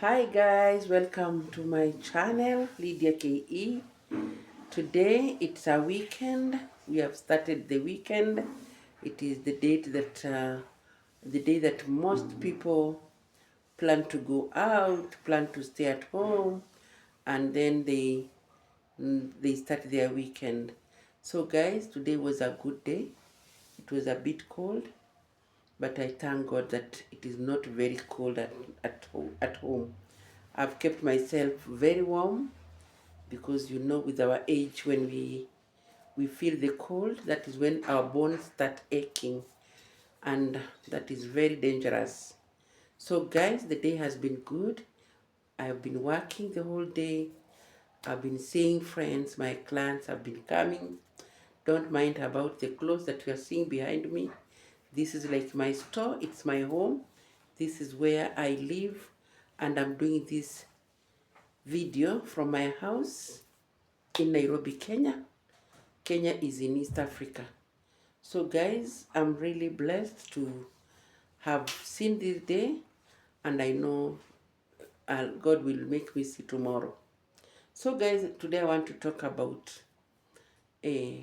Hi guys, welcome to my channel, Lydia KE. Today it's a weekend. We have started the weekend. It is the day that most people plan to go out, plan to stay at home, and then they start their weekend. So guys, today was a good day. It was a bit cold, but I thank God that it is not very cold at home. I've kept myself very warm because with our age, when we feel the cold, that is when our bones start aching, and that is very dangerous. So guys, the day has been good. I have been working the whole day. I've been seeing friends. My clients have been coming. Don't mind about the clothes that you are seeing behind me. This is like my store. It's my home. This is where I live, and I'm doing this video from my house in Nairobi, Kenya. Kenya is in East Africa. So guys, I'm really blessed to have seen this day, and I know God will make me see tomorrow. So guys, today I want to talk about uh,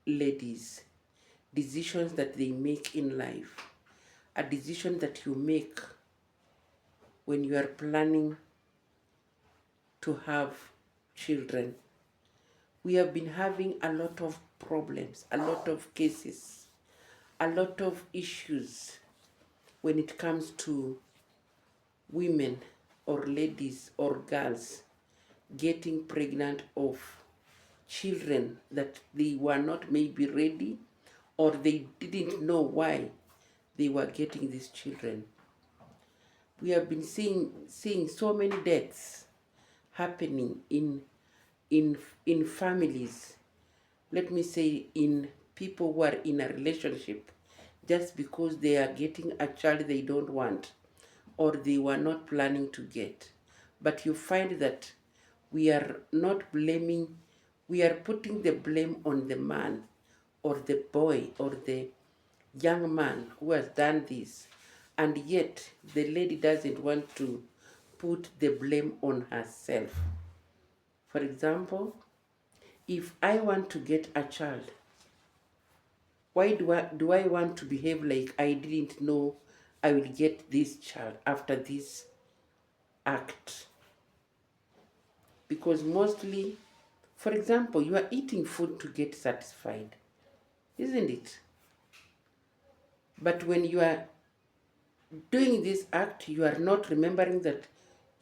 ladies, decisions that they make in life. A decision that you make when you are planning to have children. We have been having a lot of problems, a lot of cases, a lot of issues when it comes to women or ladies or girls getting pregnant of children that they were not maybe ready, or they didn't know why they were getting these children. We have been seeing so many deaths happening in families. Let me say, in people who are in a relationship, just because they are getting a child they don't want or they were not planning to get. But you find that we are not blaming, we are putting the blame on the man or the boy or the young man who has done this. And yet the lady doesn't want to put the blame on herself. For example, if I want to get a child, why do I want to behave like I didn't know I will get this child after this act? Because mostly, for example, you are eating food to get satisfied, isn't it? But when you are doing this act, you are not remembering that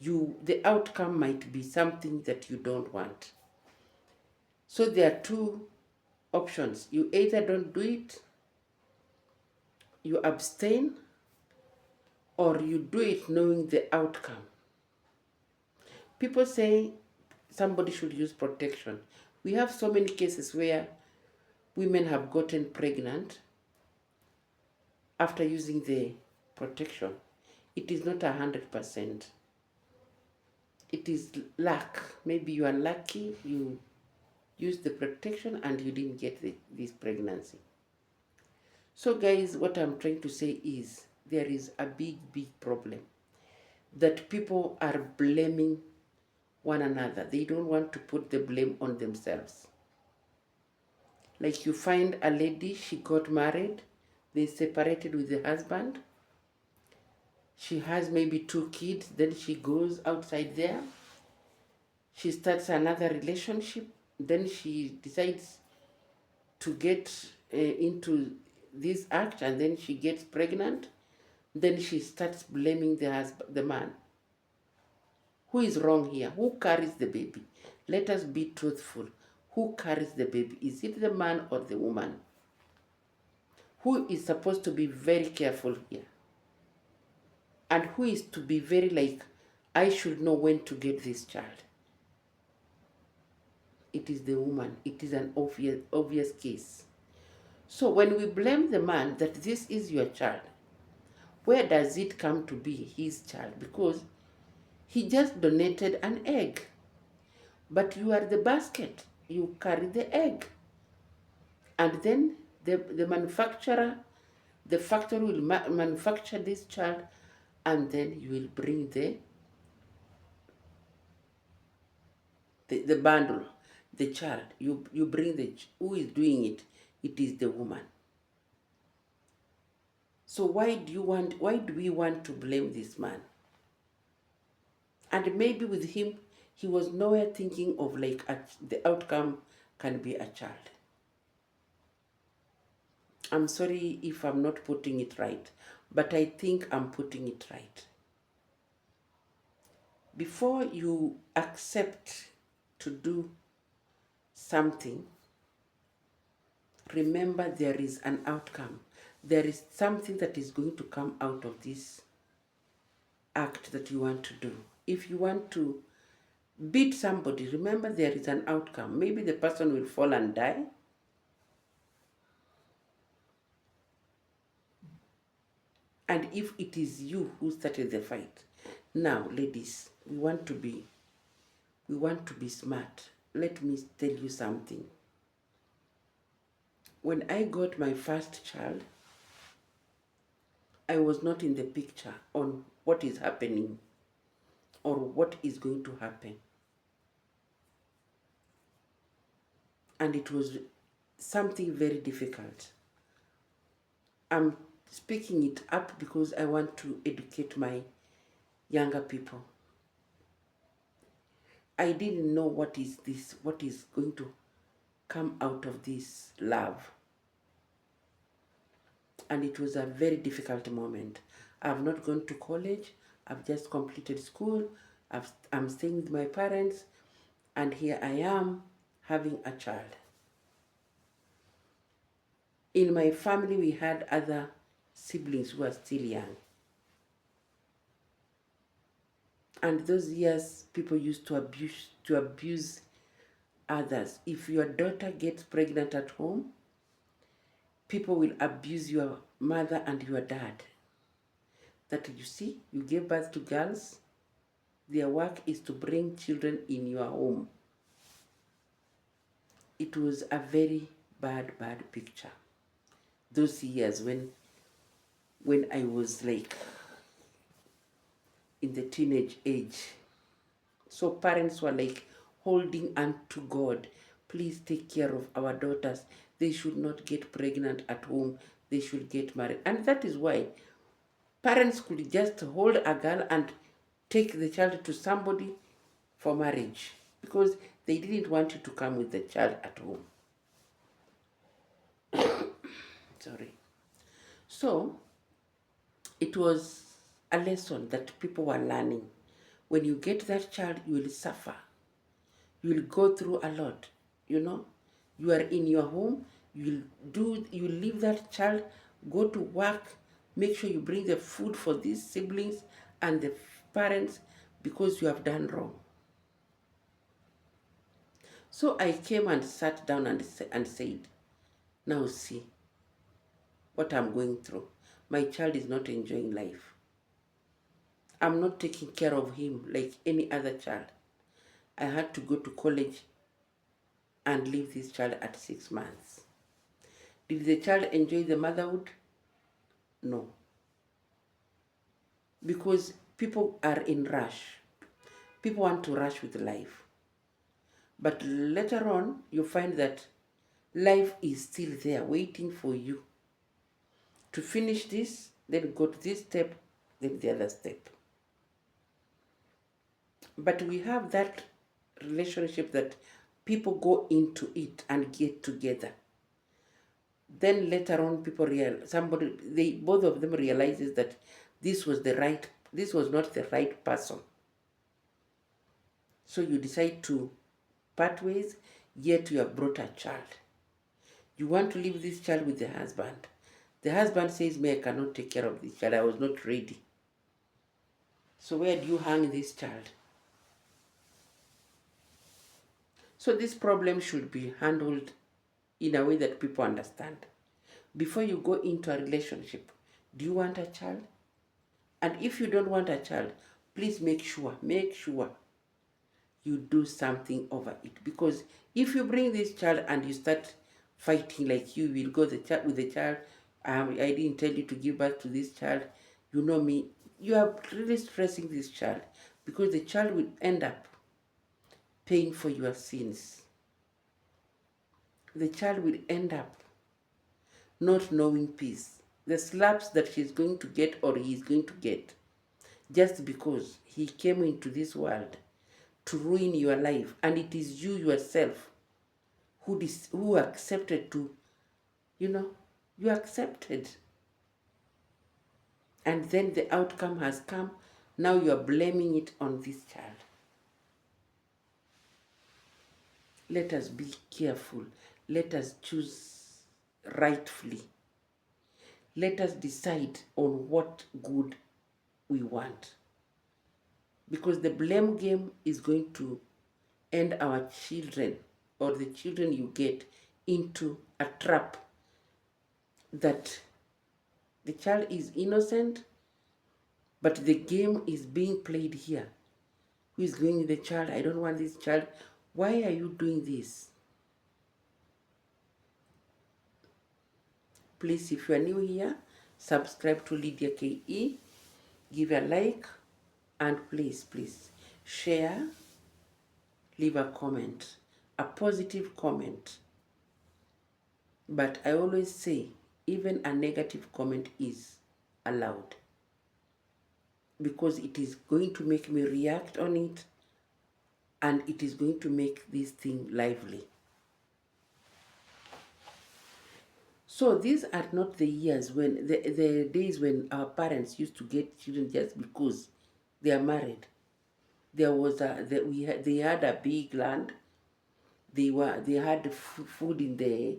the outcome might be something that you don't want. So there are two options. You either don't do it, you abstain, or you do it knowing the outcome. People say somebody should use protection. We have so many cases where women have gotten pregnant after using the protection. It is not 100%. It is luck. Maybe you are lucky, you used the protection and you didn't get this pregnancy. So guys, what I'm trying to say is there is a big problem that people are blaming one another. They don't want to put the blame on themselves. Like, you find a lady, she got married, they separated with the husband. She has maybe 2 kids, then she goes outside there. She starts another relationship, then she decides to get into this act, and then she gets pregnant. Then she starts blaming the man. Who is wrong here? Who carries the baby? Let us be truthful. Who carries the baby? Is it the man or the woman? Who is supposed to be very careful here? And who is to be very like, I should know when to get this child? It is the woman. It is an obvious case. So when we blame the man that this is your child, where does it come to be his child? Because he just donated an egg. But you are the basket. You carry the egg. And then the manufacturer, the factory will manufacture this child, and then you will bring the the bundle, the child, you bring who is doing it? It is the woman. So why do we want to blame this man? And maybe with him, he was nowhere thinking of like the outcome can be a child. I'm sorry if I'm not putting it right, but I think I'm putting it right. Before you accept to do something, remember there is an outcome. There is something that is going to come out of this act that you want to do. If you want to beat somebody, remember there is an outcome. Maybe the person will fall and die. And if it is you who started the fight, now ladies, we want to be smart. Let me tell you something. When I got my first child, I was not in the picture on what is happening or what is going to happen. And it was something very difficult. I'm speaking it up because I want to educate my younger people. I didn't know what is going to come out of this love. And it was a very difficult moment. I've not gone to college. I've just completed school. I'm staying with my parents. And here I am having a child. In my family, we had other siblings who are still young. And those years, people used to abuse others. If your daughter gets pregnant at home, people will abuse your mother and your dad. That you see, you gave birth to girls, their work is to bring children in your home. It was a very bad picture. Those years when I was like in the teenage age. So parents were like holding on to God. Please take care of our daughters. They should not get pregnant at home. They should get married. And that is why parents could just hold a girl and take the child to somebody for marriage because they didn't want you to come with the child at home. Sorry. So it was a lesson that people were learning. When you get that child, you will suffer. You will go through a lot. You are in your home. You leave that child, go to work, make sure you bring the food for these siblings and the parents because you have done wrong. So I came and sat down and said, now see what I'm going through. My child is not enjoying life. I'm not taking care of him like any other child. I had to go to college and leave this child at 6 months. Did the child enjoy the motherhood? No. Because people are in rush. People want to rush with life. But later on, you find that life is still there waiting for you to finish this, then go to this step, then the other step. But we have that relationship that people go into it and get together. Then later on, both of them realizes that this was not the right person. So you decide to part ways, yet you have brought a child. You want to leave this child with the husband. The husband says, me, I cannot take care of this child. I was not ready. So where do you hang this child? So this problem should be handled in a way that people understand. Before you go into a relationship, do you want a child? And if you don't want a child, please make sure you do something over it. Because if you bring this child and you start fighting like you will go with the child, I didn't tell you to give birth to this child, you know me, you are really stressing this child because the child will end up paying for your sins. The child will end up not knowing peace. The slaps that she's going to get or he's going to get just because he came into this world to ruin your life, and it is you yourself who accepted to, you accepted, and then the outcome has come. Now you are blaming it on this child. Let us be careful. Let us choose rightfully. Let us decide on what good we want. Because the blame game is going to end our children, or the children you get, into a trap that the child is innocent, but the game is being played here. Who is going with the child? I don't want this child. Why are you doing this? Please, if you are new here, subscribe to Lydia KE, give a like, and please, share, leave a comment, a positive comment. But I always say, even a negative comment is allowed, because it is going to make me react on it, and it is going to make this thing lively. So these are not the years when, the days when our parents used to get children just because they are married. There was they had a big land. They had food in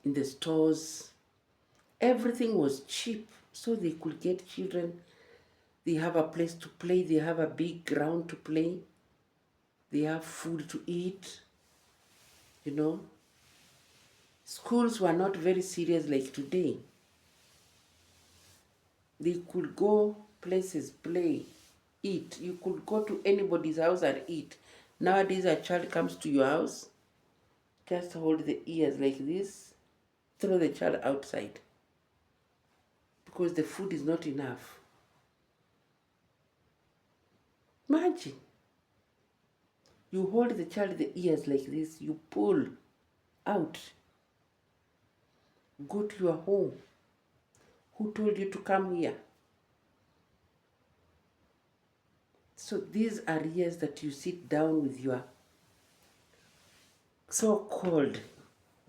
the stores. Everything was cheap, so they could get children. They have a place to play. They have a big ground to play. They have food to eat. Schools were not very serious like today. They could go places, play, eat. You could go to anybody's house and eat. Nowadays, a child comes to your house, just hold the ears like this, throw the child outside, because the food is not enough. Imagine. You hold the child the ears like this, you pull out. Go to your home. Who told you to come here? So these are years that you sit down with your so-called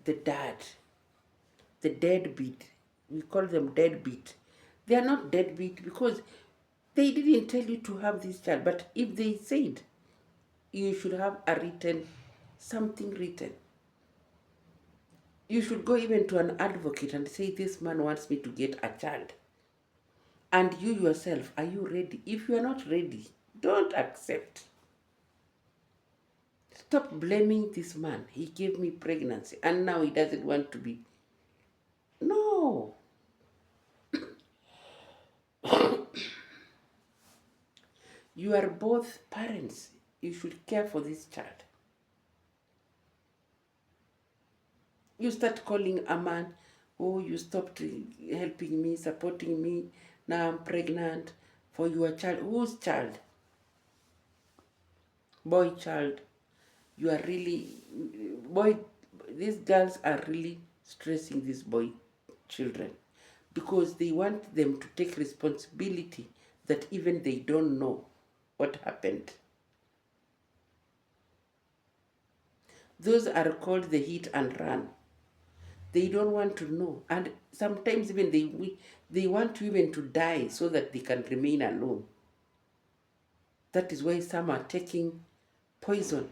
the deadbeat. We call them deadbeat. They are not deadbeat because they didn't tell you to have this child. But if they said, you should have something written. You should go even to an advocate and say, this man wants me to get a child. And you yourself, are you ready? If you are not ready, don't accept. Stop blaming this man. He gave me pregnancy and now he doesn't want to be. No. You are both parents. You should care for this child. You start calling a man, oh, you stopped helping me, supporting me. Now I'm pregnant for your child. Whose child? Boy child. You are really, these girls are really stressing these boy children because they want them to take responsibility that even they don't know what happened. Those are called the hit and run. They don't want to know, and sometimes even they want even to die so that they can remain alone. That is why some are taking poison,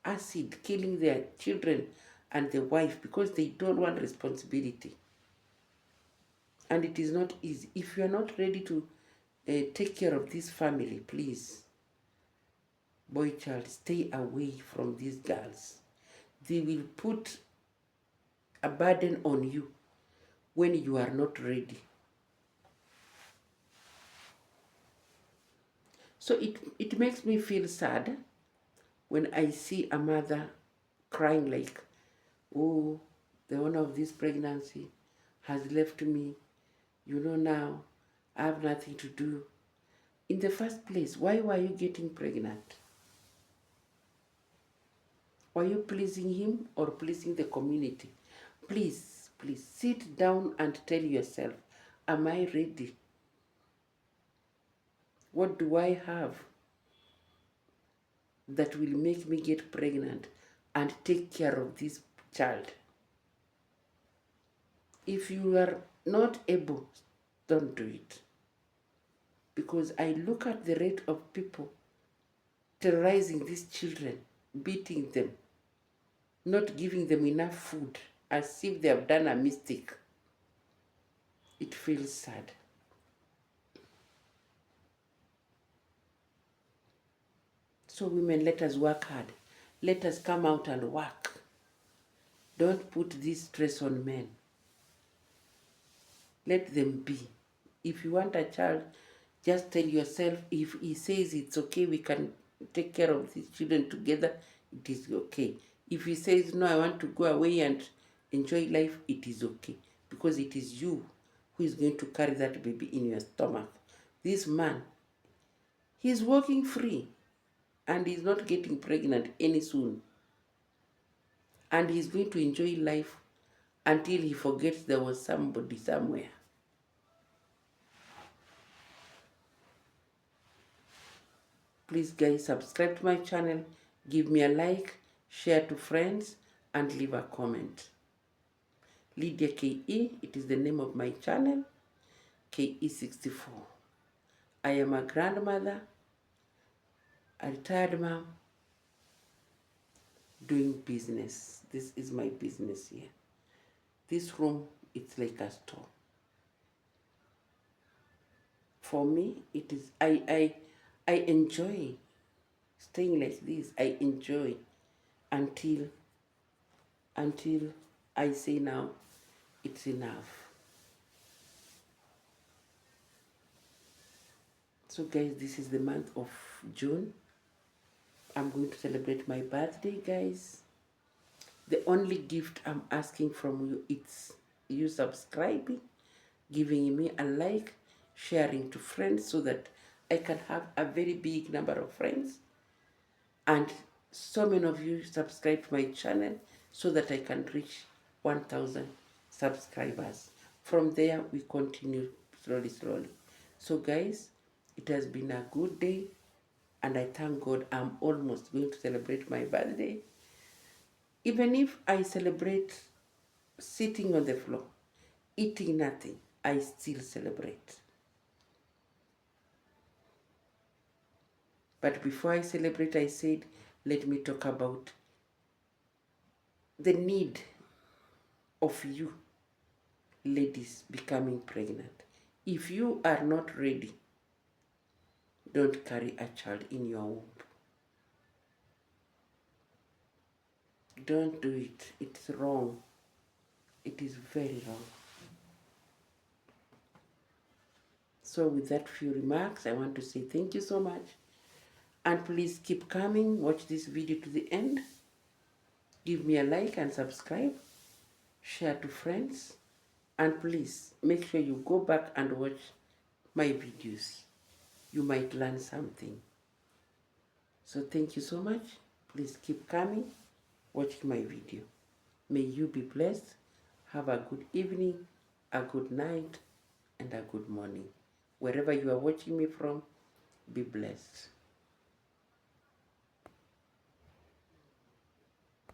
acid, killing their children and the wife because they don't want responsibility. And it is not easy. If you are not ready to take care of this family, please, boy child, stay away from these girls. They will put a burden on you when you are not ready. So it makes me feel sad when I see a mother crying like, oh, the owner of this pregnancy has left me. Now I have nothing to do. In the first place, why were you getting pregnant? Were you pleasing him or pleasing the community? Please sit down and tell yourself, am I ready? What do I have that will make me get pregnant and take care of this child? If you are not able, don't do it. Because I look at the rate of people terrorizing these children, beating them, not giving them enough food, as if they have done a mistake. It feels sad. So women, let us work hard. Let us come out and work. Don't put this stress on men. Let them be. If you want a child, just tell yourself, if he says it's okay, we can take care of these children together, it is okay. If he says, no, I want to go away and enjoy life, it is okay. Because it is you who is going to carry that baby in your stomach. This man, he's walking free and he's not getting pregnant any soon. And he's going to enjoy life until he forgets there was somebody somewhere. Please guys, subscribe to my channel, give me a like, share to friends, and leave a comment. Lydia KE, it is the name of my channel, KE64. I am a grandmother, a retired mom, doing business. This is my business here. This room, it's like a store. For me, it is, I enjoy staying like this. I enjoy until I say now, it's enough. So guys, this is the month of June. I'm going to celebrate my birthday, guys. The only gift I'm asking from you, it's you subscribing, giving me a like, sharing to friends so that I can have a very big number of friends. And so many of you subscribe to my channel so that I can reach 1,000 subscribers. From there, we continue slowly. So guys, it has been a good day and I thank God I'm almost going to celebrate my birthday. Even if I celebrate sitting on the floor, eating nothing, I still celebrate. But before I celebrate, I said, let me talk about the need of you ladies becoming pregnant. If you are not ready, don't carry a child in your womb. Don't do it. It's wrong. It is very wrong. So with that few remarks, I want to say thank you so much. And please keep coming. Watch this video to the end. Give me a like and subscribe. Share to friends. And please make sure you go back and watch my videos. You might learn something. So thank you so much. Please keep coming. Watching my video. May you be blessed. Have a good evening, a good night, and a good morning. Wherever you are watching me from, be blessed.